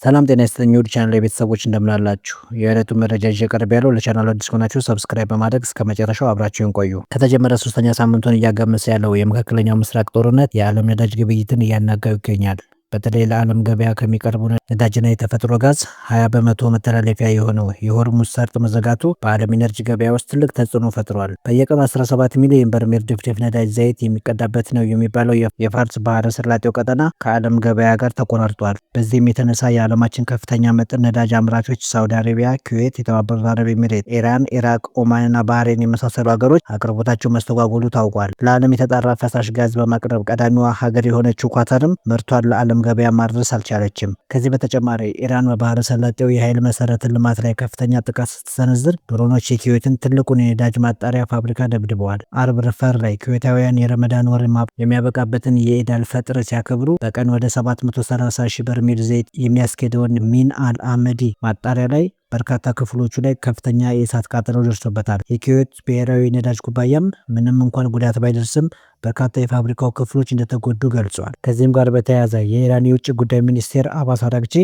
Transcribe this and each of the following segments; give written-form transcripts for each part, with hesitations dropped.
ሰላም ጤና ይስጥልኝ ውድ ቻናል ቤተሰቦች እንደምን አላችሁ? የዕለቱ መረጃ ይዤ ቀርቤያለሁ። ለቻናሉ አዲስ ከሆናችሁ ሰብስክራይብ በማድረግ እስከ መጨረሻው አብራችሁን ቆዩ። ከተጀመረ ሶስተኛ ሳምንቱን እያጋመሰ ያለው የመካከለኛው ምስራቅ ጦርነት የዓለም ነዳጅ ግብይትን እያናጋው ይገኛል። በተለይ ለዓለም ገበያ ከሚቀርቡ ነዳጅና የተፈጥሮ ጋዝ 20 በመቶ መተላለፊያ የሆነው የሆርሙዝ ሰርጥ መዘጋቱ በዓለም ኢነርጂ ገበያ ውስጥ ትልቅ ተጽዕኖ ፈጥሯል። በየቀኑ 17 ሚሊዮን በርሜል ድፍድፍ ነዳጅ ዘይት የሚቀዳበት ነው የሚባለው የፋርስ ባህረ ሰላጤው ቀጠና ከዓለም ገበያ ጋር ተቆራርጧል። በዚህም የተነሳ የዓለማችን ከፍተኛ መጠን ነዳጅ አምራቾች ሳውዲ አረቢያ፣ ኩዌት፣ የተባበሩት አረብ ኤሚሬት፣ ኢራን፣ ኢራቅ፣ ኦማንና ባህሬን የመሳሰሉ ሀገሮች አቅርቦታቸው መስተጓጎሉ ታውቋል። ለዓለም የተጣራ ፈሳሽ ጋዝ በማቅረብ ቀዳሚዋ ሀገር የሆነችው ኳታርም ምርቷን ለዓለም ገበያ ማድረስ አልቻለችም። ከዚህ በተጨማሪ ኢራን በባህረ ሰላጤው የኃይል መሰረተ ልማት ላይ ከፍተኛ ጥቃት ስትሰነዝር ድሮኖች የኩዌትን ትልቁን የነዳጅ ማጣሪያ ፋብሪካ ደብድበዋል። አርብ ረፋድ ላይ ኩዌታውያን የረመዳን ወር የሚያበቃበትን የኢድ አልፈጥር ሲያከብሩ በቀን ወደ 730 ሺህ በርሜል ዘይት የሚያስኬደውን ሚን አል አመዲ ማጣሪያ ላይ በርካታ ክፍሎቹ ላይ ከፍተኛ የእሳት ቃጠሎ ደርሶበታል። የኩዌት ብሔራዊ ነዳጅ ኩባንያም ምንም እንኳን ጉዳት ባይደርስም በርካታ የፋብሪካው ክፍሎች እንደተጎዱ ገልጿል። ከዚህም ጋር በተያያዘ የኢራን የውጭ ጉዳይ ሚኒስቴር አባስ አራግቺ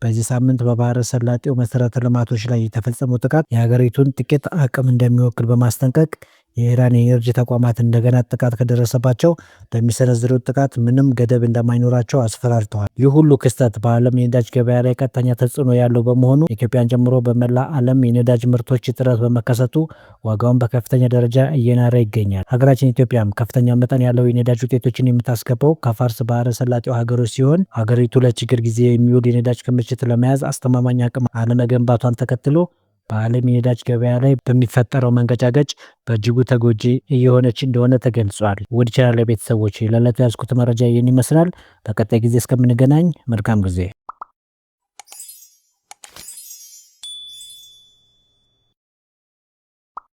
በዚህ ሳምንት በባህረ ሰላጤው መሰረተ ልማቶች ላይ የተፈጸመው ጥቃት የሀገሪቱን ጥቂት አቅም እንደሚወክል በማስጠንቀቅ የኢራን የኤነርጂ ተቋማት እንደገና ጥቃት ከደረሰባቸው በሚሰነዝሩት ጥቃት ምንም ገደብ እንደማይኖራቸው አስፈራርተዋል። ይህ ሁሉ ክስተት በዓለም የነዳጅ ገበያ ላይ ቀጥተኛ ተጽዕኖ ያለው በመሆኑ ኢትዮጵያን ጨምሮ በመላ ዓለም የነዳጅ ምርቶች እጥረት በመከሰቱ ዋጋውን በከፍተኛ ደረጃ እየናረ ይገኛል። ሀገራችን ኢትዮጵያም ከፍተኛ መጠን ያለው የነዳጅ ውጤቶችን የምታስገባው ከፋርስ ባህረ ሰላጤው ሀገሮች ሲሆን ሀገሪቱ ለችግር ጊዜ የሚውል የነዳጅ ክምችት ለመያዝ አስተማማኝ አቅም አለመገንባቷን ተከትሎ በዓለም የነዳጅ ገበያ ላይ በሚፈጠረው መንገጫገጭ በእጅጉ ተጎጂ እየሆነች እንደሆነ ተገልጿል። ውድ ቻናል ቤተሰቦች ለዕለቱ ያዝኩት መረጃ ይህን ይመስላል። በቀጣይ ጊዜ እስከምንገናኝ መልካም ጊዜ